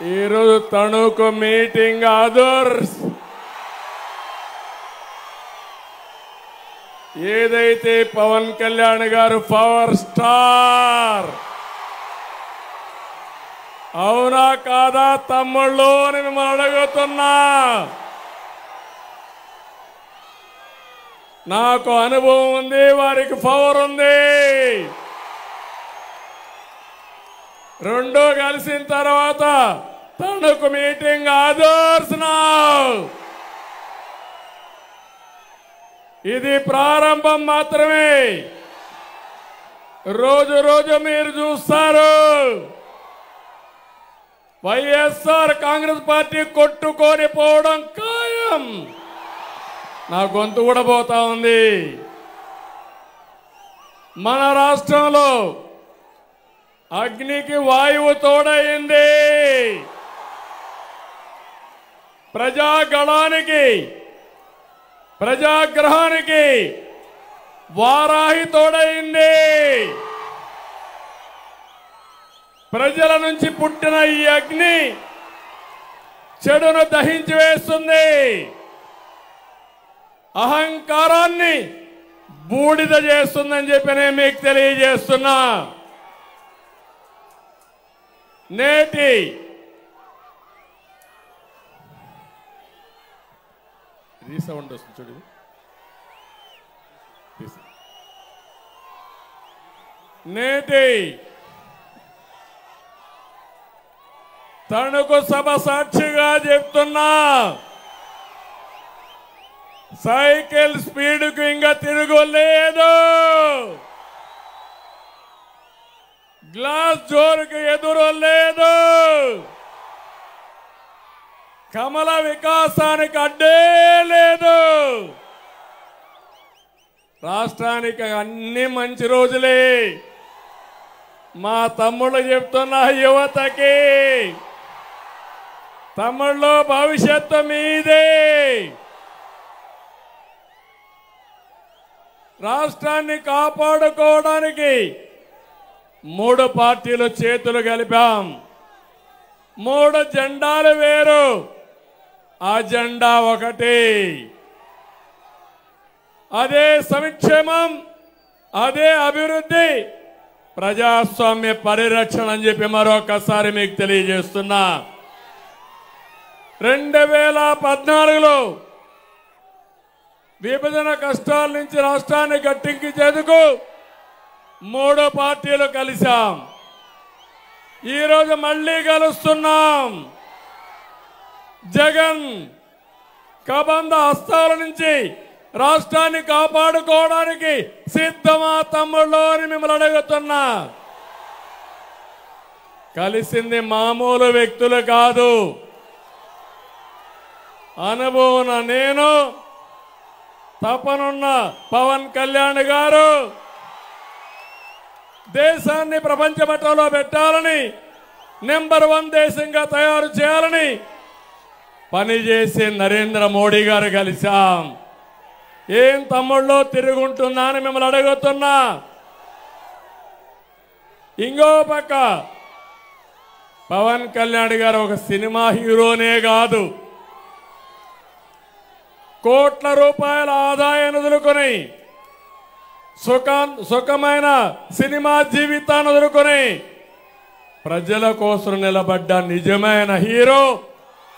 ఈరోజు Tanuku meeting others ఏదైతే పవన్ కళ్యాణ్ గారు పవర్ స్టార్ అవునా కాదా తమ్ముళ్ళు అని మిమ్మల్ని అడుగుతున్నా. నాకు అనుభవం ఉంది, వారికి పవర్ ఉంది. రెండో కలిసిన తర్వాత తణుకు మీటింగ్ అదర్స్ నౌ. ఇది ప్రారంభం మాత్రమే. రోజు రోజు మీరు చూస్తారు వైఎస్ఆర్ కాంగ్రెస్ పార్టీ కొట్టుకొని పోవడం ఖాయం. నా గొంతు కూడా పోతా ఉంది. మన రాష్ట్రంలో అగ్నికి వాయువు తోడైంది. ప్రజాగళానికి ప్రజాగ్రహానికి వారాహి తోడైంది. ప్రజల నుంచి పుట్టిన ఈ అగ్ని చెడును దహించి వేస్తుంది. అహంకారాన్ని బూడిద చేస్తుందని చెప్పి నేను మీకు తెలియజేస్తున్నా. నేటి రీసౌండ్ వస్తుంది చూడు. నేటి తణుకు సభ సాక్షిగా చెప్తున్నా, సైకిల్ స్పీడ్కు ఇంకా తిరుగులేదు. గ్లాస్ జోరుకి ఎదురు లేదు. కమల వికాసానికి అడ్డే లేదు. రాష్ట్రానికి అన్ని మంచి రోజులే. మా తమ్ముళ్ళు చెప్తున్న యువతకి, తమ్ముళ్ళు భవిష్యత్తు మీదే. రాష్ట్రాన్ని కాపాడుకోవడానికి 3 పార్టీలు చేతులు కలిపాం. 3 జెండాలు వేరు, ఆ జెండా ఒకటి. అదే సంక్షేమం, అదే అభివృద్ధి, ప్రజాస్వామ్య పరిరక్షణ అని చెప్పి మరొకసారి మీకు తెలియజేస్తున్నా. 2014లో విభజన కష్టాల నుంచి రాష్ట్రాన్ని గట్టెక్కించేందుకు 3 పార్టీలు కలిశాం. ఈరోజు మళ్ళీ కలుస్తున్నాం. జగన్ కబంధ హస్తాల నుంచి రాష్ట్రాన్ని కాపాడుకోవడానికి సిద్ధమా తమ్ముళ్ళు అని మిమ్మల్ని అడుగుతున్నా. కలిసింది మామూలు వ్యక్తులు కాదు. అనుభవం నేను, తపనున్న పవన్ కళ్యాణ్ గారు, దేశాన్ని ప్రపంచ మట్టంలో పెట్టాలని, నెంబర్ 1 దేశంగా తయారు చేయాలని పనిచేసే నరేంద్ర మోడీ గారు కలిశాం. ఏం తమ్ముళ్ళు తిరుగుంటున్నా అని మిమ్మల్ని అడుగుతున్నా. ఇంకో పక్క పవన్ కళ్యాణ్ గారు ఒక సినిమా హీరోనే కాదు, కోట్ల రూపాయల ఆదాయాన్ని వదులుకొని సుఖమైన సినిమా జీవితాన్ని వదులుకొని ప్రజల కోసం నిలబడ్డ నిజమైన hero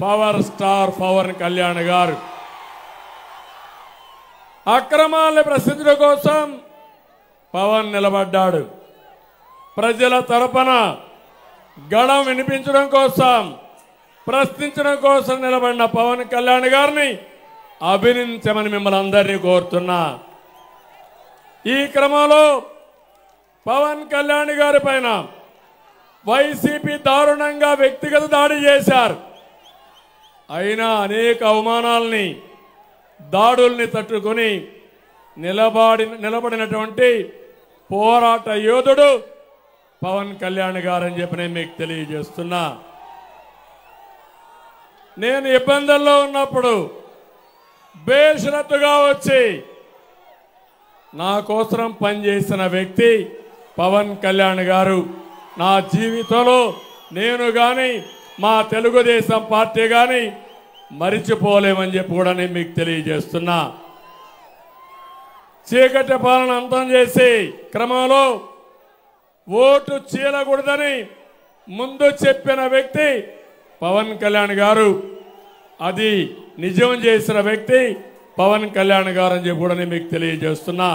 power star Pawan Kalyan garu. అక్రమాలను ప్రశ్నించడం కోసం పవన్ నిలబడ్డాడు. ప్రజల తరపున గళం వినిపించడం కోసం, ప్రశ్నించడం కోసం నిలబడిన పవన్ కళ్యాణ్ గారిని అభినందించమని మిమ్మల్ని అందరినీ కోరుతున్నా. ఈ క్రమంలో పవన్ కళ్యాణ్ గారి పైన వైసీపీ దారుణంగా వ్యక్తిగత దాడి చేశారు. అయినా అనేక అవమానాలని, దాడుల్ని తట్టుకొని నిలబడినటువంటి పోరాట యోధుడు పవన్ కళ్యాణ్ గారని చెప్పి నేను మీకు తెలియజేస్తున్నా. నేను ఇబ్బందుల్లో ఉన్నప్పుడు బేషరతుగా వచ్చి నా కోసం పనిచేసిన వ్యక్తి పవన్ కళ్యాణ్ గారు. నా జీవితంలో నేను గాని మా తెలుగుదేశం పార్టీ గాని మరిచిపోలేమని చెప్పి కూడా నేను మీకు తెలియజేస్తున్నా. చీకటి పాలన అంతం చేసి క్రమంలో ఓటు చీలకూడదని ముందు చెప్పిన వ్యక్తి పవన్ కళ్యాణ్ గారు. అది నిజం చేసిన వ్యక్తి పవన్ కళ్యాణ్ గారు అని చెప్పి కూడా నేను మీకు తెలియజేస్తున్నా.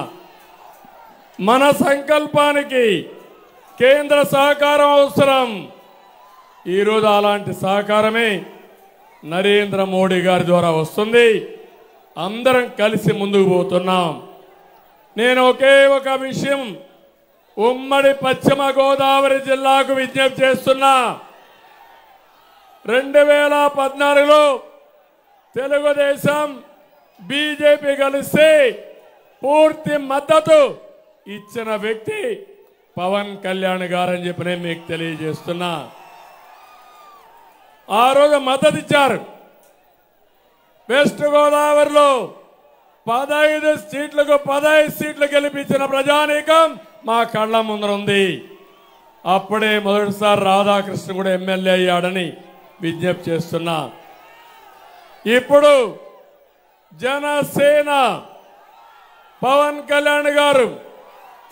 మన సంకల్పానికి కేంద్ర సహకారం అవసరం. ఈరోజు అలాంటి సహకారమే నరేంద్ర మోడీ గారి ద్వారా వస్తుంది. అందరం కలిసి ముందుకు పోతున్నాం. నేను ఒకే ఒక విషయం ఉమ్మడి పశ్చిమ గోదావరి జిల్లాకు విజ్ఞప్తి చేస్తున్నా. 2014లో తెలుగుదేశం బీజేపీ కలిసి పూర్తి మద్దతు ఇచ్చిన వ్యక్తి పవన్ కళ్యాణ్ గారని చెప్పి నేను మీకు తెలియజేస్తున్నా. ఆ రోజు మద్దతు ఇచ్చారు. వెస్ట్ గోదావరిలో 15 సీట్లకు 15 సీట్లు గెలిపించిన ప్రజానీకం మా కళ్ళ ముందర ఉంది. అప్పుడే మొదటిసారి రాధాకృష్ణ కూడా ఎమ్మెల్యే అయ్యాడని విజ్ఞప్తి చేస్తున్నా. ఇప్పుడు జనసేన పవన్ కళ్యాణ్ గారు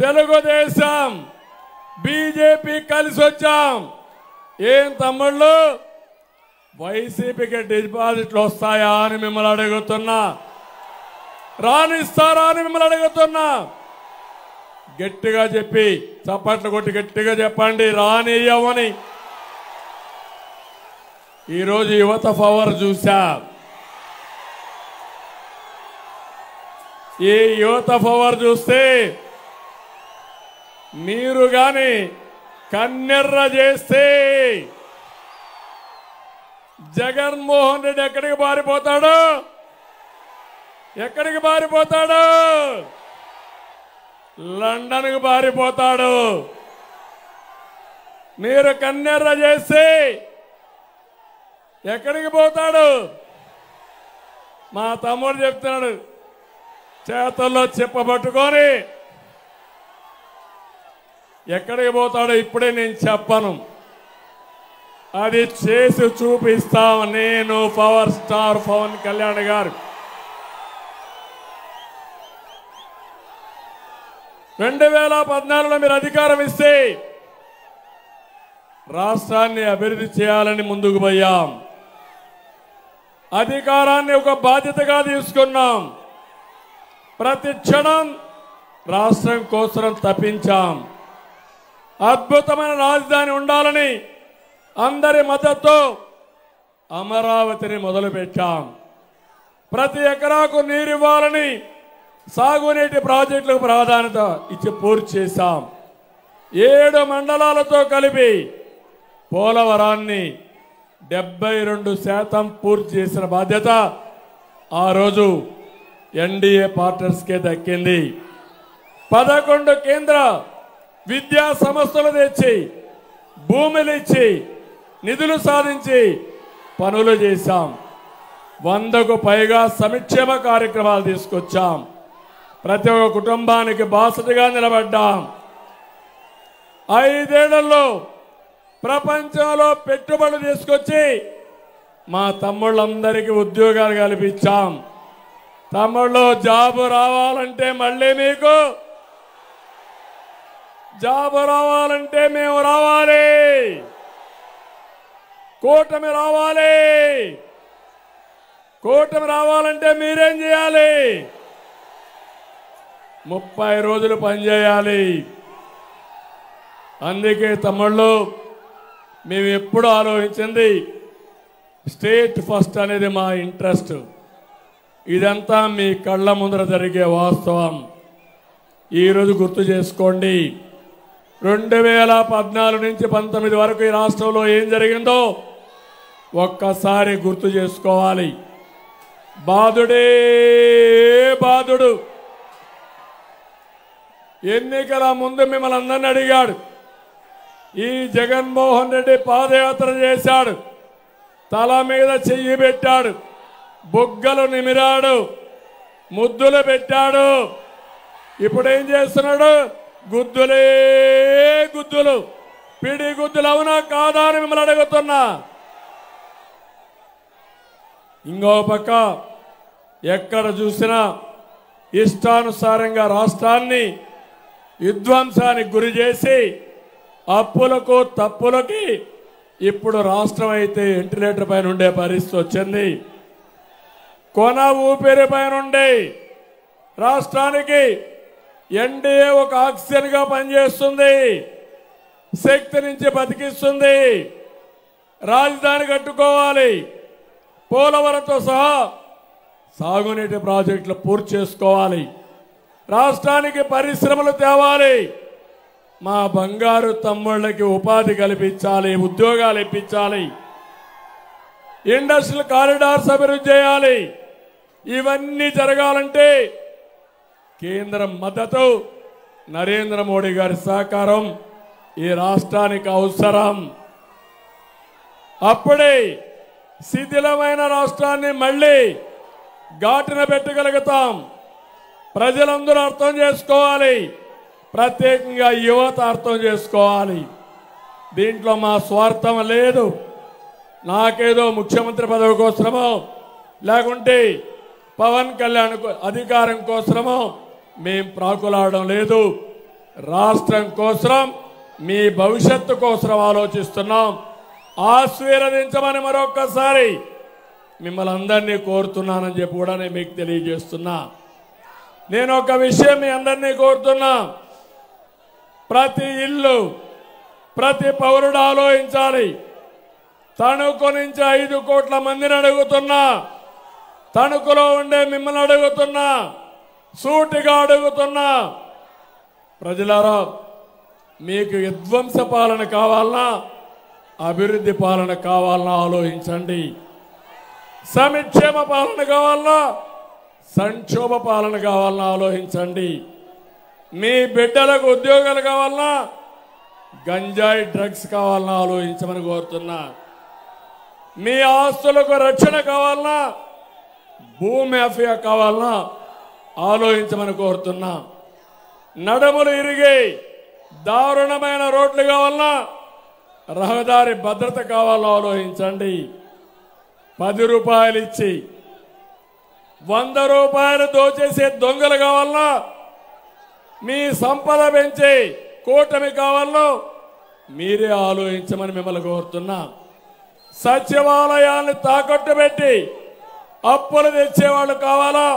తెలుగుదేశం బీజేపీ కలిసి వచ్చాం. ఏం తమ్ముళ్ళు వైసీపీకి డిపాజిట్లు వస్తాయా అని మిమ్మల్ని అడుగుతున్నా. రానిస్తారా అని మిమ్మల్ని అడుగుతున్నా. గట్టిగా చెప్పి చప్పట్లు కొట్టి గట్టిగా చెప్పండి రానియ్యమని. ఈరోజు యువత పవర్ చూసా. ఈ యువత పవర్ చూస్తే మీరు గాని కన్నెర్ర చేస్తే జగన్మోహన్ రెడ్డి ఎక్కడికి పారిపోతాడు? ఎక్కడికి పారిపోతాడు? లండన్కు పారిపోతాడు. మీరు కన్నెర్ర చేసి ఎక్కడికి పోతాడు? మా తమ్ముడు చెప్తున్నాడు చేతుల్లో చెప్పబట్టుకొని ఎక్కడికి పోతాడో ఇప్పుడే నేను చెప్పను. అది చేసి చూపిస్తాం. నేను పవర్ స్టార్ పవన్ కళ్యాణ్ గారు 2014లో మీరు అధికారం ఇస్తే రాష్ట్రాన్ని అభివృద్ధి చేయాలని ముందుకు పోయాం. అధికారాన్ని ఒక బాధ్యతగా తీసుకున్నాం. ప్రతి క్షణం రాష్ట్రం కోసం తప్పించాం. అద్భుతమైన రాజధాని ఉండాలని అందరి మద్దతుతో అమరావతిని మొదలుపెట్టాం. ప్రతి ఎకరాకు నీరు ఇవ్వాలని సాగునీటి ప్రాజెక్టులకు ప్రాధాన్యత ఇచ్చి పూర్తి చేశాం. 7 మండలాలతో కలిపి పోలవరాన్ని 72% పూర్తి చేసిన బాధ్యత ఆ రోజు ఎన్డీఏ పార్ట్నర్స్కే దక్కింది. 11 కేంద్ర విద్యా సంస్థలు తెచ్చి భూములు ఇచ్చి నిధులు సాధించి పనులు చేశాం. 100కు పైగా సంక్షేమ కార్యక్రమాలు తీసుకొచ్చాం. ప్రతి ఒక్క కుటుంబానికి బాసటగా నిలబడ్డాం. 5 ఏళ్లలో ప్రపంచంలో పెట్టుబడులు తీసుకొచ్చి మా తమ్ముళ్ళందరికీ ఉద్యోగాలు కల్పించాం. తమ్ముళ్ళు జాబు రావాలంటే మళ్ళీ మీకు జాబు రావాలంటే మేము రావాలి. కూటమి రావాలి. కూటమి రావాలంటే మీరేం చేయాలి? 30 రోజులు పనిచేయాలి. అందుకే తమ్ముళ్ళు మేము ఎప్పుడు ఆలోచించింది స్టేట్ ఫస్ట్ అనేది మా ఇంట్రెస్ట్. ఇదంతా మీ కళ్ళ ముందర జరిగే వాస్తవం. ఈరోజు గుర్తు చేసుకోండి. 2014 నుంచి 19 వరకు ఈ రాష్ట్రంలో ఏం జరిగిందో ఒక్కసారి గుర్తు చేసుకోవాలి. బాధుడే బాధుడు. ఎన్నికల ముందు మిమ్మల్ని అందరినీ అడిగాడు. ఈ జగన్మోహన్ రెడ్డి పాదయాత్ర చేశాడు. తల మీద చెయ్యి పెట్టాడు. బుగ్గలు నిమిరాడు. ముద్దులు పెట్టాడు. ఇప్పుడు ఏం చేస్తున్నాడు? గుద్దులే గుద్దులు. పిడి గుద్దులు అవునా కాదా అని మిమ్మల్ని అడుగుతున్నా. ఇంకో పక్క ఎక్కడ చూసినా ఇష్టానుసారంగా రాష్ట్రాన్ని విధ్వంసానికి గురి చేసి అప్పులకు తప్పులకి ఇప్పుడు రాష్ట్రం అయితే వెంటిలేటర్ పైన ఉండే పరిస్థితి వచ్చింది. కొన ఊపిరి పైన ఉండే రాష్ట్రానికి ఎన్డీఏ ఒక ఆక్సిజన్ గా పనిచేస్తుంది, శక్తి నుంచి బతికిస్తుంది. రాజధాని కట్టుకోవాలి, పోలవరంతో సహా సాగునీటి ప్రాజెక్టులు పూర్తి చేసుకోవాలి, రాష్ట్రానికి పరిశ్రమలు తేవాలి, మా బంగారు తమ్ముళ్ళకి ఉపాధి కల్పించాలి, ఉద్యోగాలు ఇప్పించాలి, ఇండస్ట్రియల్ కారిడార్స్ అభివృద్ధి చేయాలి. ఇవన్నీ జరగాలంటే కేంద్రం మద్దతు, నరేంద్ర మోడీ గారి సహకారం ఈ రాష్ట్రానికి అవసరం. అప్పుడే శిథిలమైన రాష్ట్రాన్ని మళ్ళీ ఘాటున పెట్టగలుగుతాం. ప్రజలందరూ అర్థం చేసుకోవాలి, ప్రత్యేకంగా యువత అర్థం చేసుకోవాలి. దీంట్లో మా స్వార్థం లేదు. నాకేదో ముఖ్యమంత్రి పదవి కోసమో లేకుంటే పవన్ కళ్యాణ్ అధికారం కోసమో మేం ప్రాకులాడడం లేదు. రాష్ట్రం కోసం, మీ భవిష్యత్తు కోసం ఆలోచిస్తున్నాం. ఆశీర్వదించమని మరొక్కసారి మిమ్మల్ని అందరినీ కోరుతున్నానని చెప్పి కూడా నేను మీకు తెలియజేస్తున్నా. నేను ఒక విషయం మీ అందరినీ కోరుతున్నా. ప్రతి ఇల్లు, ప్రతి పౌరుడు ఆలోచించాలి. తణుకు నుంచి 5 కోట్ల మందిని అడుగుతున్నా, తణుకులో ఉండే మిమ్మల్ని అడుగుతున్నా, సూటిగా అడుగుతున్నా. ప్రజలారా, మీకు విధ్వంస పాలన కావాలన్నా అభివృద్ధి పాలన కావాలన్నా ఆలోచించండి. సంక్షేమ పాలన కావాలన్నా సంక్షోభ పాలన కావాలన్నా ఆలోచించండి. మీ బిడ్డలకు ఉద్యోగాలు కావాలన్నా గంజాయి డ్రగ్స్ కావాలన్నా ఆలోచించమని కోరుతున్నా. మీ ఆస్తులకు రక్షణ కావాలన్నా భూమి మాఫియా కావాలన్నా ఆలోచించమని కోరుతున్నా. నడుములు ఇరిగి దారుణమైన రోడ్లు కావాలన్నా రహదారి భద్రత కావాలన్నా ఆలోచించండి. 10 రూపాయలు ఇచ్చి 100 రూపాయలు దోచేసే దొంగలు కావాలన్నా, మీ సంపద పెంచి కూటమి కావాలనో మీరే ఆలోచించమని మిమ్మల్ని కోరుతున్నా. సచివాలయాన్ని తాకట్టు పెట్టి అప్పులు తెచ్చేవాళ్ళు కావాలా,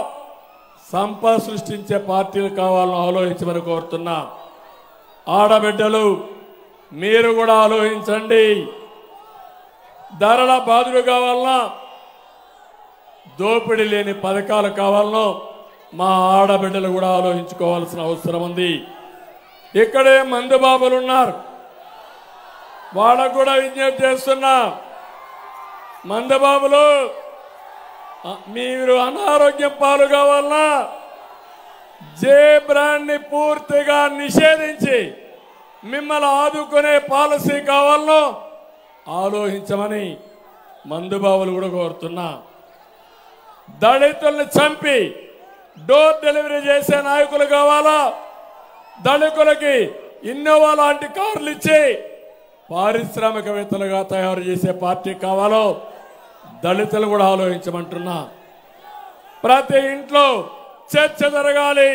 సంపద సృష్టించే పార్టీలు కావాలని ఆలోచించమని కోరుతున్నా. ఆడబిడ్డలు మీరు కూడా ఆలోచించండి. ధరల బాధలు కావాలన్నా, దోపిడీ లేని పథకాలు కావాలనో మా ఆడబిడ్డలు కూడా ఆలోచించుకోవాల్సిన అవసరం ఉంది. ఇక్కడే మందుబాబులు ఉన్నారు, వాళ్ళకు కూడా విజ్ఞప్తి చేస్తున్నా. మందుబాబులు, మీరు అనారోగ్యం పాలు కావాలన్నా జే బ్రాండ్ ని పూర్తిగా నిషేధించి మిమ్మల్ని ఆదుకునే పాలసీ కావాలనో ఆలోచించమని మందుబాబులు కూడా కోరుతున్నా. దళితుల్ని చంపి డోర్ డెలివరీ చేసే నాయకులు కావాలా, దళితులకి ఇన్నోవా లాంటి కార్లు ఇచ్చి పారిశ్రామికవేత్తలుగా తయారు చేసే పార్టీ కావాలో దళితులు కూడా ఆలోచించమంటున్నా. ప్రతి ఇంట్లో చర్చ జరగాలి,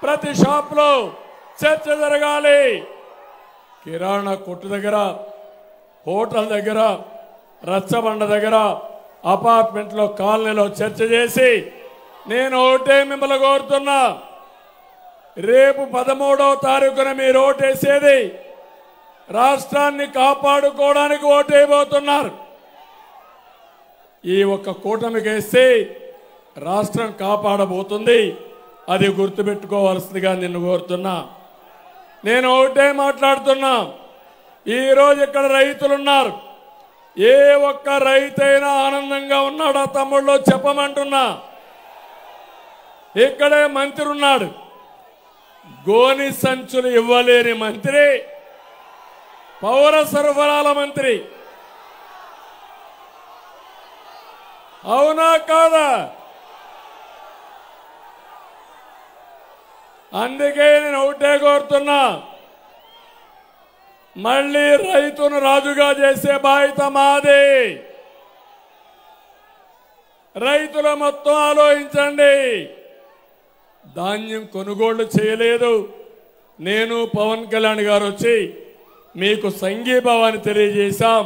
ప్రతి షాప్లో చర్చ జరగాలి. కిరాణా కొట్టు దగ్గర, హోటల్ దగ్గర, రచ్చబండ దగ్గర, అపార్ట్మెంట్లో, కాలనీలో చర్చ చేసి నేను ఒకటే మిమ్మల్ని కోరుతున్నా. రేపు 13వ తారీఖున మీరు ఓటేసేది రాష్ట్రాన్ని కాపాడుకోవడానికి ఓటేయబోతున్నారు. ఈ ఒక్క కూటమికి వేస్తే రాష్ట్రం కాపాడబోతుంది. అది గుర్తుపెట్టుకోవాల్సిందిగా నిన్ను కోరుతున్నా. నేను ఒకటే మాట్లాడుతున్నా. ఈరోజు ఇక్కడ రైతులున్నారు. ఏ ఒక్క రైతైనా ఆనందంగా ఉన్నాడా తమ్ముళ్ళు చెప్పమంటున్నా. ఇక్కడే మంత్రి ఉన్నాడు, గోని సంచులు ఇవ్వలేని మంత్రి, పౌర సరఫరాల మంత్రి. అవునా కాదా? అందుకే నేను ఒకటే కోరుతున్నా, మళ్ళీ రైతును రాజుగా చేసే బాధ్యత మాది. రైతుల మొత్తం ఆలోచించండి. ధాన్యం కొనుగోళ్లు చేయలేదు. నేను పవన్ కళ్యాణ్ గారు వచ్చి మీకు సంఘీభావాన్ని తెలియజేశాం.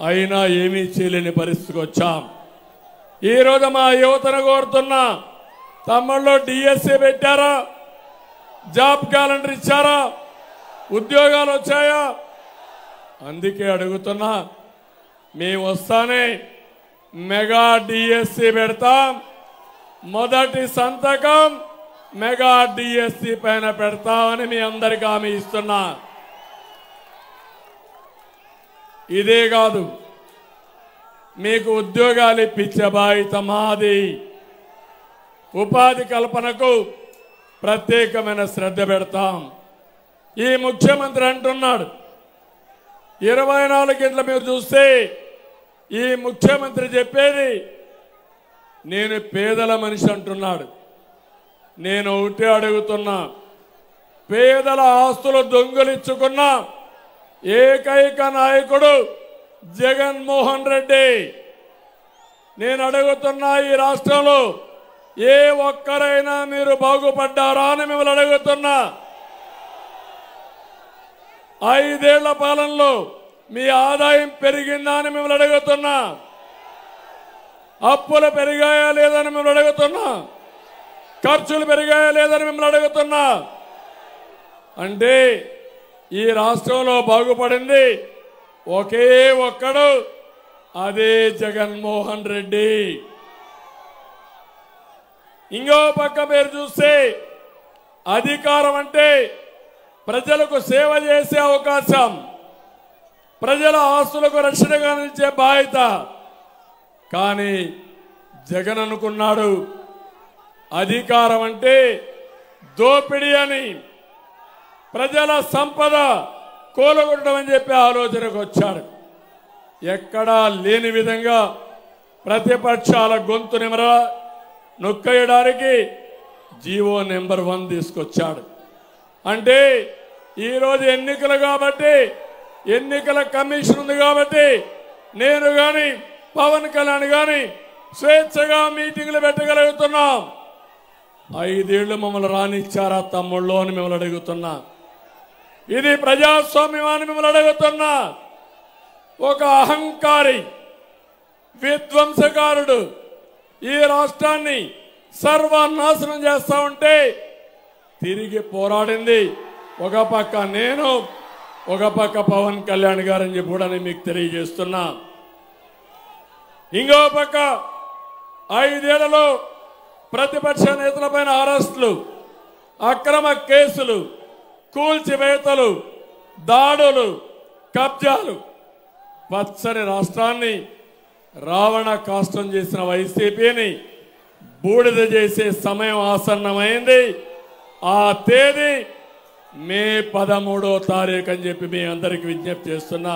అయినా ఏమీ చేయలేని పరిస్థితికి వచ్చాం. ఈరోజు మా యువతను కోరుతున్నా, తమ్ముళ్ళు డిఎస్సీ పెట్టారా? జాబ్ క్యాలెండర్ ఇచ్చారా? ఉద్యోగాలు వచ్చాయా? అందుకే అడుగుతున్నా, మేము వస్తానే మెగా డిఎస్సీ పెడతాం. మొదటి సంతకం మెగా డిఎస్సీ పైన పెడతామని మీ అందరికీ హామీ ఇస్తున్నా. ఇదే కాదు, మీకు ఉద్యోగాలు ఇప్పించే బాధ్యత మాది. ఉపాధి కల్పనకు ప్రత్యేకమైన శ్రద్ధ పెడతాం. ఈ ముఖ్యమంత్రి అంటున్నాడు 24 గంటల మీరు చూస్తే ఈ ముఖ్యమంత్రి చెప్పేది నేను పేదల మనిషి అంటున్నాడు. నేను ఒకటే అడుగుతున్నా, పేదల ఆస్తులు దొంగిలించుకున్న ఏకైక నాయకుడు జగన్మోహన్ రెడ్డి. నేను అడుగుతున్నా, ఈ రాష్ట్రంలో ఏ ఒక్కరైనా మీరు బాగుపడ్డారా అని మిమ్మల్ని అడుగుతున్నా. 5 ఏళ్ల పాలనలో మీ ఆదాయం పెరిగిందా అని మిమ్మల్ని అడుగుతున్నా. అప్పులు పెరిగాయా లేదని మిమ్మల్ని అడుగుతున్నా. ఖర్చులు పెరిగాయా లేదని మిమ్మల్ని అడుగుతున్నా. అంటే ఈ రాష్ట్రంలో బాగుపడింది ఒకే ఒక్కడు, అదే జగన్మోహన్ రెడ్డి. ఇంకో పక్క మీరు చూస్తే అధికారం అంటే ప్రజలకు సేవ చేసే అవకాశం, ప్రజల ఆస్తులకు రక్షణగా నిలిచే బాధ్యత. కానీ జగన్ అనుకున్నాడు అధికారం అంటే దోపిడీ అని, ప్రజల సంపద కూలగొట్టడం అని చెప్పి ఆలోచనకు వచ్చాడు. ఎక్కడా లేని విధంగా ప్రతిపక్షాల గొంతు నొక్కేయడానికి జీవో నెంబర్ 1 తీసుకొచ్చాడు. అంటే ఈరోజు ఎన్నికలు కాబట్టి, ఎన్నికల కమిషన్ ఉంది కాబట్టి నేను గాని పవన్ కళ్యాణ్ గాని స్వేచ్ఛగా మీటింగ్లు పెట్టగలుగుతున్నాం. 5 ఏళ్లు మమ్మల్ని రానిచ్చారా తమ్ముళ్ళు అని మిమ్మల్ని అడుగుతున్నా. ఇది ప్రజాస్వామ్యం అని మిమ్మల్ని అడుగుతున్నా. ఒక అహంకారి విధ్వంసకారుడు ఈ రాష్ట్రాన్ని సర్వనాశనం చేస్తా ఉంటే తిరిగి పోరాడింది ఒక పక్క నేను, ఒక పక్క పవన్ కళ్యాణ్ గారని చెప్పి కూడా మీకు తెలియజేస్తున్నా. ఇంకో పక్క 5 ఏళ్లలో ప్రతిపక్ష నేతలపైన అరెస్టులు, అక్రమ కేసులు, కూల్చివేతలు, దాడులు, కబ్జాలు, పచ్చని రాష్ట్రాన్ని రావణ కాష్టం చేసిన వైసీపీని బూడిద చేసే సమయం ఆసన్నమైంది. ఆ తేదీ మే 13వ తారీఖు అని చెప్పి మీ అందరికి విజ్ఞప్తి చేస్తున్నా.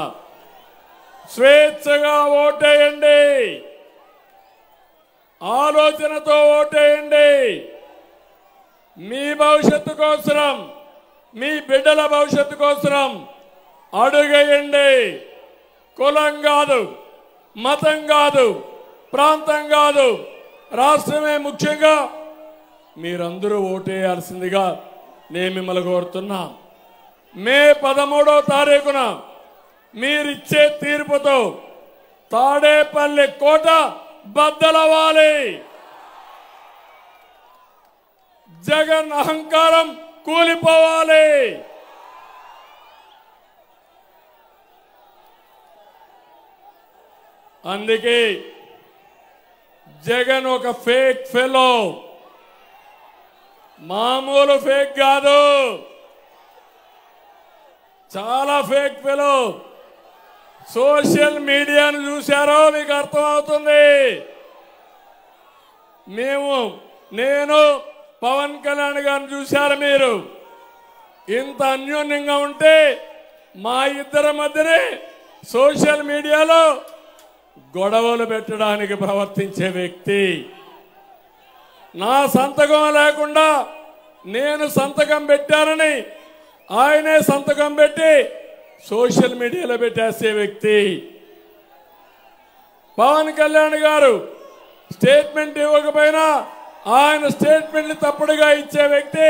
స్వేచ్ఛగా ఓటేయండి, ఆలోచనతో ఓటేయండి. మీ భవిష్యత్తు కోసం, మీ బిడ్డల భవిష్యత్తు కోసం అడుగేయండి. కులం కాదు, మతం కాదు, ప్రాంతం కాదు, రాష్ట్రమే ముఖ్యంగా మీరందరూ ఓటేయాల్సిందిగా నేను మిమ్మల్ని కోరుతున్నా. మే 13వ తారీఖున మీరిచ్చే తీర్పుతో తాడేపల్లి కోట బద్దలవ్వాలి. జగన్ అహంకారం కూలిపోవాలి. అందుకే జగన్ ఒక ఫేక్ ఫెలో, మామూలు ఫేక్ కాదు, చాలా ఫేక్ ఫెలో. సోషల్ మీడియాను చూశారో మీకు అర్థమవుతుంది. నేను పవన్ కళ్యాణ్ గారిని చూశారు మీరు. ఇంత అన్యోన్యంగా ఉంటే మా ఇద్దరి మధ్యనే సోషల్ మీడియాలో గొడవలు పెట్టడానికి ప్రవర్తించే వ్యక్తి. నా సంతకం లేకుండా నేను సంతకం పెట్టానని ఆయనే సంతకం పెట్టి సోషల్ మీడియాలో పెట్టేసే వ్యక్తి. పవన్ కళ్యాణ్ గారు స్టేట్మెంట్ ఇవ్వకపోయినా ఆయన స్టేట్మెంట్ తప్పుడుగా ఇచ్చే వ్యక్తి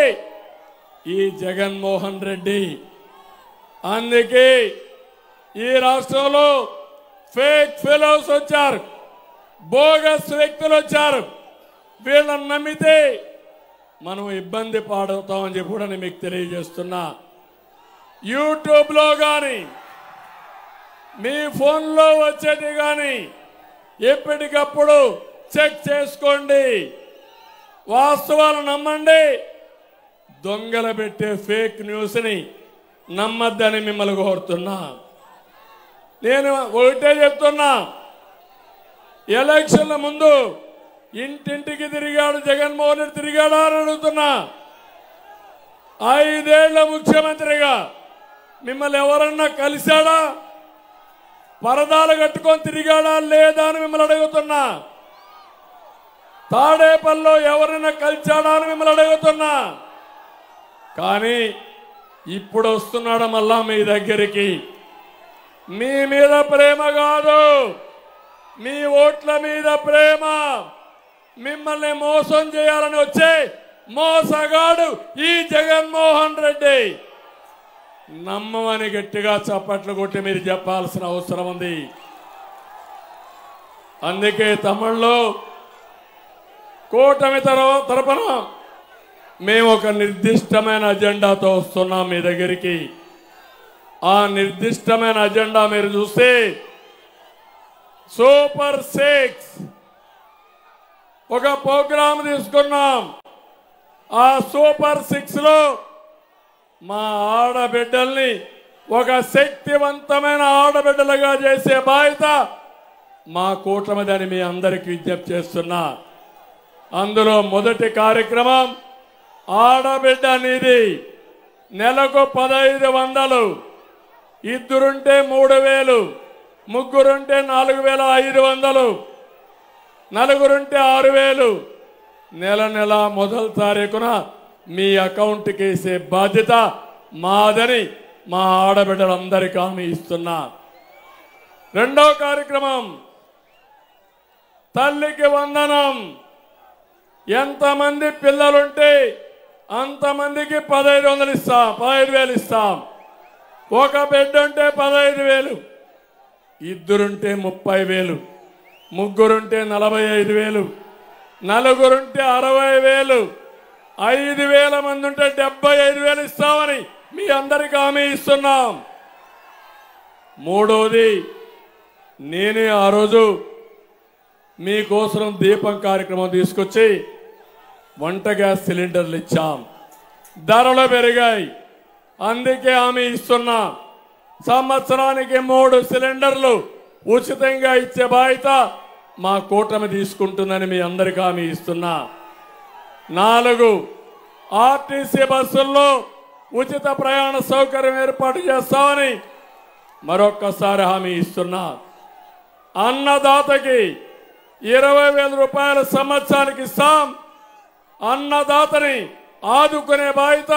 ఈ జగన్మోహన్ రెడ్డి. అందుకే ఈ రాష్ట్రంలో ఫేక్ ఫెలోస్ వచ్చారు, బోగస్ వ్యక్తులు వచ్చారు. వీళ్ళని నమ్మితే మనం ఇబ్బంది పాడవుతామని చెప్పి కూడా నేను మీకు తెలియజేస్తున్నా. యూట్యూబ్లో కానీ మీ ఫోన్లో వచ్చేది కానీ ఎప్పటికప్పుడు చెక్ చేసుకోండి, వాస్తవాలు నమ్మండి. దొంగలు పెట్టే ఫేక్ న్యూస్ని నమ్మద్దని మిమ్మల్ని కోరుతున్నా. నేను ఒకటే చెప్తున్నా, ఎలక్షన్ల ముందు ఇంటింటికి తిరిగాడు జగన్మోహన్ రెడ్డి, తిరిగాడా అని అడుగుతున్నా. 5 ఏళ్ల ముఖ్యమంత్రిగా మిమ్మల్ని ఎవరన్నా కలిశాడా? పరదాలు కట్టుకొని తిరిగాడా లేదా అని మిమ్మల్ని అడుగుతున్నా. తాడేపల్లిలో ఎవరైనా కలిశాడా అని మిమ్మల్ని అడుగుతున్నా. కానీ ఇప్పుడు వస్తున్నాడు మళ్ళా మీ దగ్గరికి. మీ మీద ప్రేమ కాదు, మీ ఓట్ల మీద ప్రేమ. మిమ్మల్ని మోసం చేయాలని వచ్చే మోసగాడు ఈ జగన్మోహన్ రెడ్డి. నమ్మమని గట్టిగా చప్పట్లు కొట్టి మీరు చెప్పాల్సిన అవసరం ఉంది. అందుకే తమిళ్లో కూటమి తరపున మేము ఒక నిర్దిష్టమైన అజెండాతో వస్తున్నాం మీ దగ్గరికి. ఆ నిర్దిష్టమైన అజెండా మీరు చూస్తే సూపర్ 6 ఒక ప్రోగ్రాం తీసుకున్నాం. ఆ సూపర్ 6 లో మా ఆడబిడ్డల్ని ఒక శక్తివంతమైన ఆడబిడ్డలుగా చేసే బాధ్యత మా కూటమిదని మీ అందరికీ విజ్ఞప్తి చేస్తున్నా. అందులో మొదటి కార్యక్రమం ఆడబిడ్డ నిధి. నెలకు 1500, ఇద్దరుంటే 3000, ముగ్గురుంటే 4500, నలుగురుంటే 6000. నెల నెల మొదటి తారీఖున మీ అకౌంట్కి వేసే బాధ్యత మాదని మా ఆడబిడ్డలందరికీ హామీ ఇస్తున్నా. రెండో కార్యక్రమం తల్లికి వందనం. ఎంతమంది పిల్లలుంటే అంతమందికి 1500 ఇస్తాం, 15000 ఇస్తాం. ఒక బిడ్డ ఉంటే 15000, ఇద్దరుంటే 30000, ముగ్గురుంటే 45000, నలుగురుంటే 60000, 5000 మంది ఉంటే 75000 ఇస్తామని మీ అందరికీ హామీ ఇస్తున్నాం. మూడోది, నేనే ఆ రోజు మీకోసం దీపం కార్యక్రమం తీసుకొచ్చి వంట గ్యాస్ సిలిండర్లు ఇచ్చాం. ధరలు పెరిగాయి, అందుకే హామీ ఇస్తున్నా. సంవత్సరానికి 3 సిలిండర్లు ఉచితంగా ఇచ్చే బాధ్యత మా కూటమి తీసుకుంటుందని మీ అందరికీ హామీ ఇస్తున్నా. 4 ఆర్టీసీ బస్సుల్లో ఉచిత ప్రయాణ సౌకర్యం ఏర్పాటు చేస్తామని మరొక్కసారి హామీ ఇస్తున్నా. అన్నదాతకి 20,000 రూపాయల సంవత్సరానికి ఇస్తాం. అన్నదాతని ఆదుకునే బాధ్యత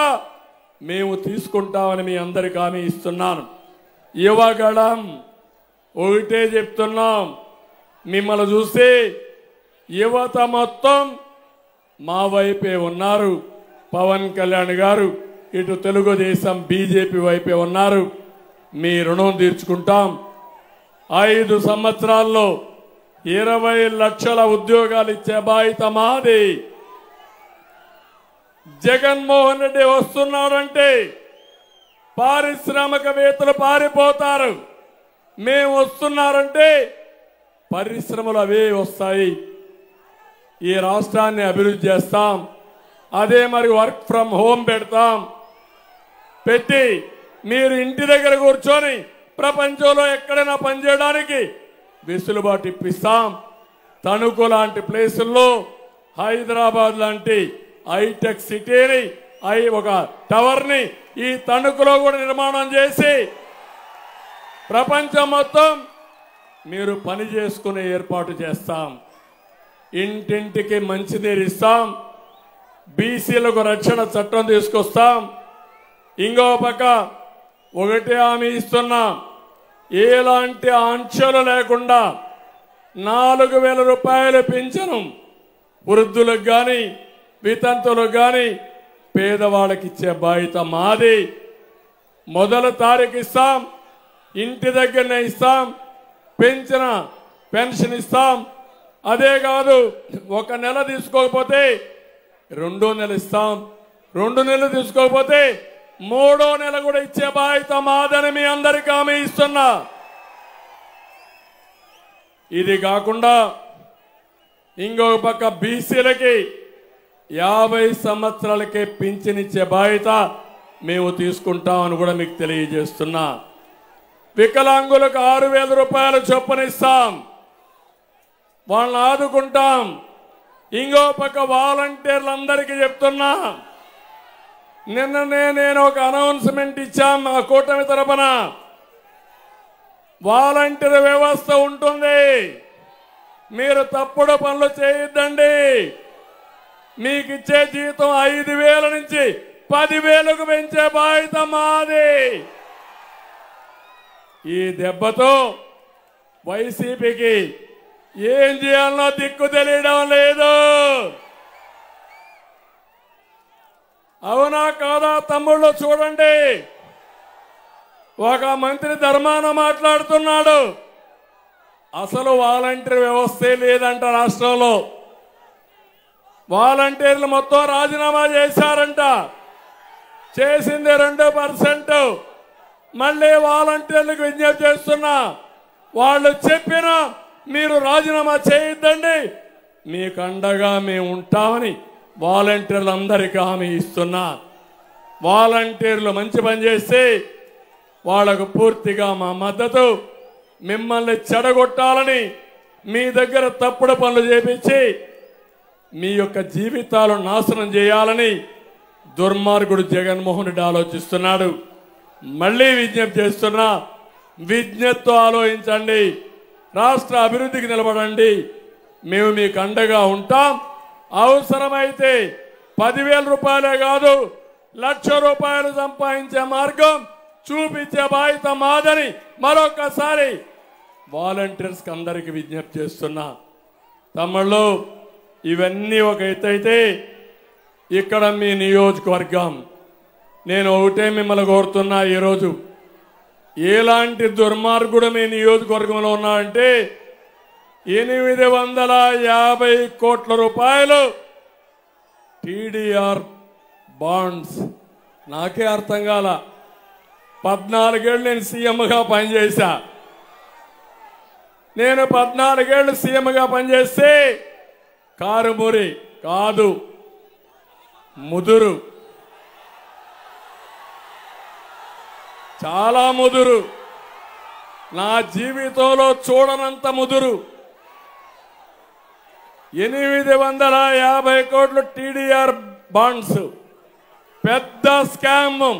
మేము తీసుకుంటామని మీ అందరికీ హామీ ఇస్తున్నాను. యువగళం ఒకటే చెప్తున్నాం, మిమ్మల్ని చూసి యువత మొత్తం మా వైపే ఉన్నారు. పవన్ కళ్యాణ్ గారు ఇటు తెలుగుదేశం బీజేపీ వైపే ఉన్నారు. మీ రుణం తీర్చుకుంటాం. 5 సంవత్సరాల్లో 20 లక్షల ఉద్యోగాలు ఇచ్చే బాధ్యత మాది. జగన్మోహన్ రెడ్డి వస్తున్నాడంటే పారిశ్రామికవేత్తలు పారిపోతారు. మేము వస్తున్నారంటే పరిశ్రమలు అవే వస్తాయి. ఈ రాష్ట్రాన్ని అభివృద్ధి చేస్తాం. అదే మరి వర్క్ ఫ్రమ్ హోమ్ పెట్టి మీరు ఇంటి దగ్గర కూర్చొని ప్రపంచంలో ఎక్కడైనా పనిచేయడానికి వెసులుబాటు ఇప్పిస్తాం. తణుకు లాంటి ప్లేసుల్లో, హైదరాబాద్ లాంటి హైటెక్ సిటీని, ఒక టవర్ని ఈ తణుకులో కూడా నిర్మాణం చేసి ప్రపంచం మొత్తం మీరు పని చేసుకునే ఏర్పాటు చేస్తాం. ఇంటింటికి మంచినీరు ఇస్తాం. బీసీలకు రక్షణ చట్టం తీసుకొస్తాం. ఇంకో పక్క ఒకటే హామీ ఇస్తున్నాం, ఎలాంటి ఆంక్షలు లేకుండా 4,000 రూపాయలు పింఛను వృద్ధులకు గాని వితంతులకు గాని పేదవాళ్ళకి ఇచ్చే బాధ్యత మాది. మొదటి తారీఖు ఇస్తాం, ఇంటి దగ్గరనే ఇస్తాం, పెన్షన్ ఇస్తాం. అదే కాదు, 1 నెల తీసుకోకపోతే 2వ నెల ఇస్తాం, 2 నెలలు తీసుకోకపోతే 3వ నెల కూడా ఇచ్చే బాధ్యత మాదని మీ అందరికీ హామీ ఇస్తున్నా. ఇది కాకుండా ఇంకొక పక్క బీసీలకి 50 సంవత్సరాలకే పింఛన్ ఇచ్చే బాధ్యత మేము తీసుకుంటామని కూడా మీకు తెలియజేస్తున్నా. వికలాంగులకు 6,000 రూపాయలు చొప్పున ఇస్తాం, వాళ్ళని ఆదుకుంటాం. ఇంకో పక్క వాలంటీర్లందరికీ చెప్తున్నా, నిన్ననే నేను ఒక అనౌన్స్మెంట్ ఇచ్చాం మా కూటమి తరపున. వాలంటీర్ వ్యవస్థ ఉంటుంది, మీరు తప్పుడు పనులు చేయొద్దండి. మీకు ఇచ్చే జీతం 5,000 నుంచి 10,000కు పెంచే బాధ్యత మాది. ఈ దెబ్బతో వైసీపీకి ఏం చేయాలనో దిక్కు తెలియడం లేదు. అవునా కాదా తమ్ముళ్ళు? చూడండి, ఒక మంత్రి ధర్మాన మాట్లాడుతున్నాడు, అసలు వాలంటీర్ వ్యవస్థే లేదంట రాష్ట్రంలో. వాలంటీర్లు మొత్తం రాజీనామా చేశారంట, చేసింది 2%. మళ్ళీ వాలంటీర్లకు విజ్ఞప్తి చేస్తున్నా, వాళ్ళు చెప్పిన మీరు రాజీనామా చేయొద్దండి, మీకు అండగా మేము ఉంటామని వాలంటీర్లందరికీ హామీ ఇస్తున్నా. వాలంటీర్లు మంచి పని చేస్తే వాళ్లకు పూర్తిగా మా మద్దతు. మిమ్మల్ని చెడగొట్టాలని, మీ దగ్గర తప్పుడు పనులు చేపించి మీ యొక్క జీవితాలు నాశనం చేయాలని దుర్మార్గుడు జగన్మోహన్ రెడ్డి ఆలోచిస్తున్నాడు. మళ్ళీ విజ్ఞప్తి చేస్తున్నా, విజ్ఞప్తితో ఆలోచించండి, రాష్ట్ర అభివృద్ధికి నిలబడండి. మేము మీకు అండగా ఉంటాం. అవసరమైతే 10,000 రూపాయలే కాదు, 1,00,000 రూపాయలు సంపాదించే మార్గం చూపించే బాధ్యత మాదని మరొకసారి వాలంటీర్స్ అందరికీ విజ్ఞప్తి చేస్తున్నా. తమ్ముళ్ళు, ఇవన్నీ ఒక ఎత్తైతే ఇక్కడ మీ నియోజకవర్గం, నేను ఒకటే మిమ్మల్ని కోరుతున్నా, ఈరోజు ఎలాంటి దుర్మార్గుడు మీ నియోజకవర్గంలో ఉన్నాడంటే 850 కోట్ల రూపాయలు టీడీఆర్ బాండ్స్. నాకే అర్థం కాల. 14 ఏళ్ళు నేను సీఎంగా పనిచేశా. నేను 14 ఏళ్ళు సీఎంగా పనిచేస్తే కారుమూరి కాదు, ముదురు, చాలా ముదురు, నా జీవితంలో చూడనంత ముదురు. 850 కోట్లు టీడీఆర్ బాండ్స్, పెద్ద స్కామ్.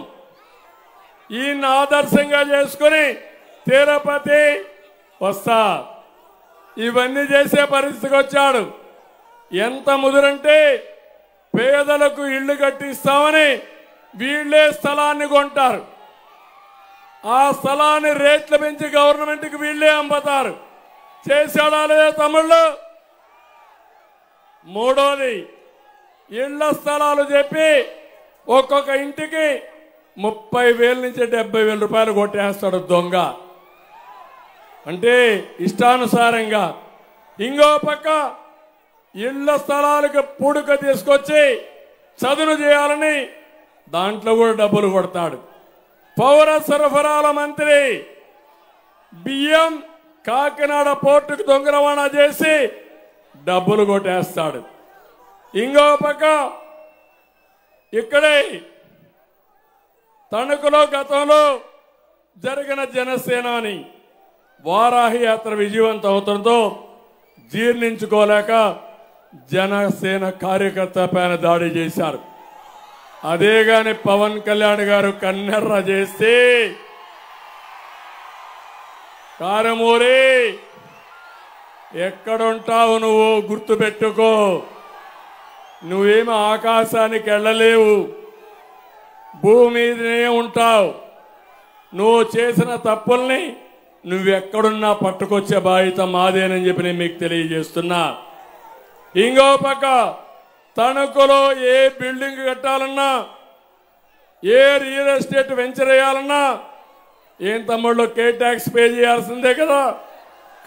ఈయన ఆదర్శంగా చేసుకుని తిరుపతి వస్తా ఇవన్నీ చేసే పరిస్థితికి వచ్చాడు. ఎంత ముదురంటే పేదలకు ఇళ్లు కట్టిస్తామని వీళ్లే స్థలాన్ని కొంటారు, ఆ స్థలాన్ని రేట్లు పెంచి గవర్నమెంట్కి వీళ్లే అమ్ముతారు. చేశాడా లేదా తమ్ముళ్ళు? మూడోది, ఇళ్ల స్థలాలు చెప్పి ఒక్కొక్క ఇంటికి 30,000 నుంచి 70,000 రూపాయలు కొట్టేస్తాడు దొంగ. అంటే ఇష్టానుసారంగా. ఇంకో పక్క ఇళ్ల స్థలాలకు పూడుక తీసుకొచ్చి చదును చేయాలని దాంట్లో కూడా డబ్బులు కొడతాడు. పౌర సరఫరాల మంత్రి బియ్యం కాకినాడ పోర్టుకు దొంగ రవాణా చేసి డబ్బులు కొట్టేస్తాడు. ఇంకో పక్క ఇక్కడే తణుకులో గతంలో జరిగిన జనసేనాని వారాహి యాత్ర విజయవంతం అవుతుందో జీర్ణించుకోలేక జనసేన కార్యకర్త పైన దాడి చేశారు. అదే గాని పవన్ కళ్యాణ్ గారు కన్నెర్ర చేస్తే, కారమూరి ఎక్కడుంటావు నువ్వు గుర్తుపెట్టుకో, నువ్వేమో ఆకాశానికి వెళ్ళలేవు, భూమి మీదనే ఉంటావు. నువ్వు చేసిన తప్పుల్ని నువ్వెక్కడున్నా పట్టుకొచ్చే బాధ్యత మాదేనని చెప్పి నేను మీకు తెలియజేస్తున్నా. ఇంకో పక్క తణుకులో ఏ బిల్డింగ్ కట్టాలన్నా, ఏ రియల్ ఎస్టేట్ వెంచర్ వేయాలన్నా ఏం తమ్ముళ్ళు కే ట్యాక్స్ పే చేయాల్సిందే కదా.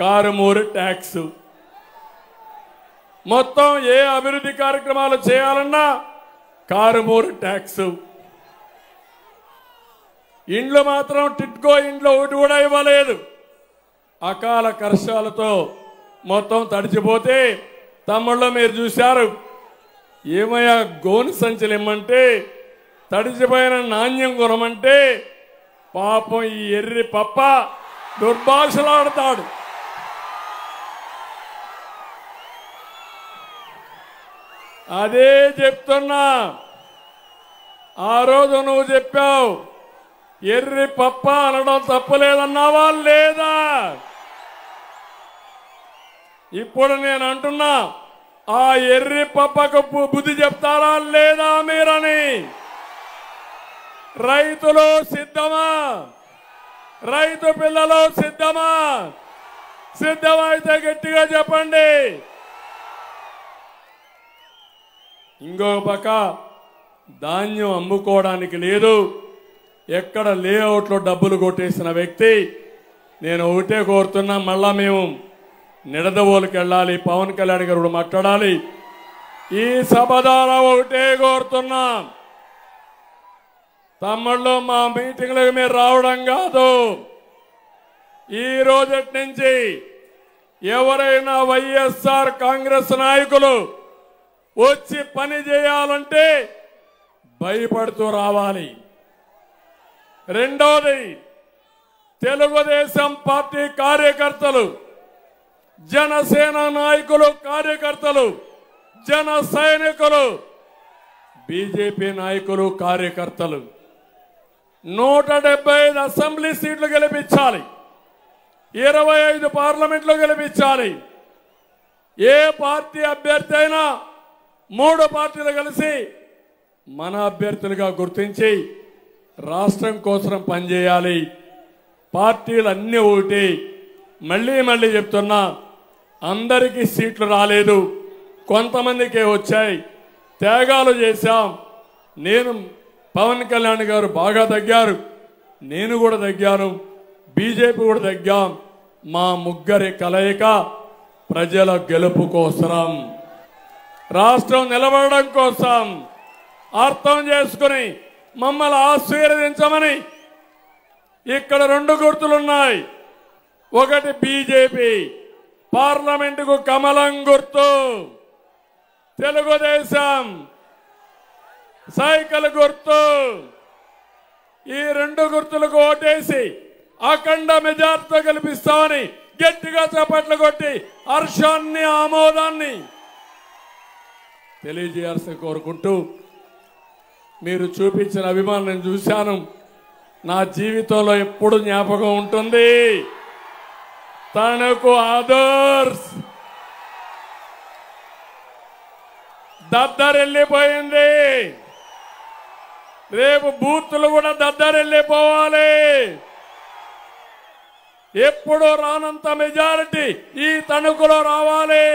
కారుమూరు ట్యాక్స్. మొత్తం ఏ అభివృద్ధి కార్యక్రమాలు చేయాలన్నా కారుమూరు ట్యాక్స్. ఇండ్లు మాత్రం టిట్కో ఇంట్లో ఒకటి కూడా ఇవ్వలేదు. అకాల వర్షాలతో మొత్తం తడిచిపోతే తమ్ముళ్ళు మీరు చూశారు. ఏమయ్యా గోను సంచులు ఇమ్మంటే తడిచిపోయిన నాణ్యం కొనమంటే పాపం ఈ ఎర్రి పప్ప దుర్భాషలాడతాడు. అదే చెప్తున్నా. ఆ రోజు నువ్వు చెప్పావు ఎర్రి పప్ప అనడం తప్పులేదన్నావా లేదా? ఇప్పుడు నేను అంటున్నా, ఆ ఎర్రి పప్పకు బుద్ధి చెప్తారా లేదా మీరని. రైతులు సిద్ధమా? రైతు పిల్లలు సిద్ధమా? సిద్ధమైతే గట్టిగా చెప్పండి. ఇంకో పక్క ధాన్యం అమ్ముకోవడానికి లేదు. ఎక్కడ లేఅవుట్లో డబ్బులు కొట్టేసిన వ్యక్తి. నేను ఒకటే కోరుతున్నా, మళ్ళా మేము నిడదవోలుకి వెళ్ళాలి, పవన్ కళ్యాణ్ గారు మాట్లాడాలి. ఈ సభ ద్వారా ఒకటే కోరుతున్నా, తమ్ముళ్ళు మా మీటింగ్లకు మీరు రావడం కాదు. ఈ రోజటి నుంచి ఎవరైనా వైఎస్ఆర్ కాంగ్రెస్ నాయకులు వచ్చి పని చేయాలంటే భయపడుతూ రావాలి. రెండోది, తెలుగుదేశం పార్టీ కార్యకర్తలు, జనసేన నాయకులు కార్యకర్తలు, జన సైనికులు, బీజేపీ నాయకులు కార్యకర్తలు 175 అసెంబ్లీ సీట్లు గెలిపించాలి, 25 పార్లమెంట్లో గెలిపించాలి. ఏ పార్టీ అభ్యర్థి అయినా 3 పార్టీలు కలిసి మన అభ్యర్థులుగా గుర్తించి రాష్ట్రం కోసం పనిచేయాలి. పార్టీలు అన్నీ ఒకటి. మళ్ళీ మళ్ళీ చెప్తున్నా, అందరికీ సీట్లు రాలేదు, కొంతమందికే వచ్చాయి. త్యాగాలు చేశాం. నేను పవన్ కళ్యాణ్ గారు బాగా తగ్గారు, నేను కూడా తగ్గాను, బీజేపీ కూడా తగ్గాం. మా ముగ్గురి కలయిక ప్రజల గెలుపు కోసం, రాష్ట్రం నిలబడడం కోసం అర్థం చేసుకుని మమ్మల్ని ఆశీర్వదించమని ఇక్కడ 2 గుర్తులున్నాయి. ఒకటి బీజేపీ, పార్లమెంటుకు కమలం గుర్తు. తెలుగుదేశం సైకిల్ గుర్తు. ఈ 2 గుర్తులకు ఓటేసి అఖండ మెజార్టీతో గెలిపిస్తామని గట్టిగా చప్పట్లు కొట్టి హర్షాన్ని, ఆమోదాన్ని తెలియజేయాల్సి కోరుకుంటూ, మీరు చూపించిన అభిమానం నేను చూశాను. నా జీవితంలో ఎప్పుడు జ్ఞాపకం ఉంటుంది. తనకు ఆదర్శ్ దద్దరెళ్ళిపోయింది. రేపు బూతులు కూడా దద్దరెళ్ళిపోవాలి. ఎప్పుడు రానంత మెజారిటీ ఈ తణుకులో రావాలి.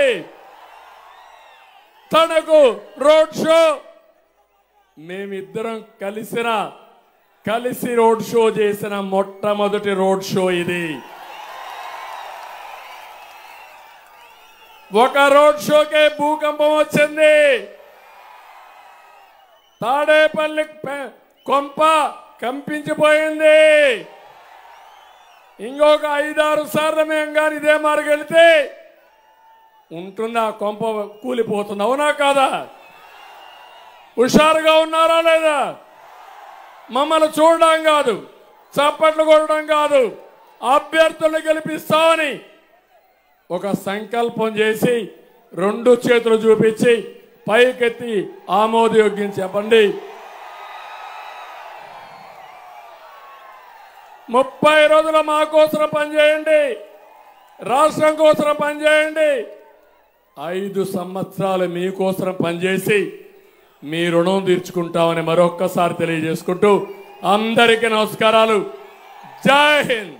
తణుకు రోడ్ షో మేమిద్దరం కలిసి రోడ్ షో చేసిన మొట్టమొదటి రోడ్ షో ఇది. ఒక రోడ్ షోకే భూకంపం వచ్చింది. తాడేపల్లి కొంప కంపించిపోయింది. ఇంకొక 5-6 సార్లు మేము కానీ ఇదే మార్గం వెళితే ఉంటుందా, కొంప కూలిపోతుంది. అవునా కాదా? హుషారుగా ఉన్నారా లేదా? మమ్మల్ని చూడడం కాదు, చప్పట్లు కొట్టడం కాదు, అభ్యర్థులను గెలిపిస్తామని ఒక సంకల్పం చేసి 2 చేతులు చూపించి పైకెత్తి ఆమోదయోగ్యం చెప్పండి. 30 రోజులు మా కోసం పనిచేయండి, రాష్ట్రం కోసం పనిచేయండి. 5 సంవత్సరాలు మీకోసం పనిచేసి మీ రుణం తీర్చుకుంటామని మరొక్కసారి తెలియజేసుకుంటూ అందరికీ నమస్కారాలు. జై హింద్.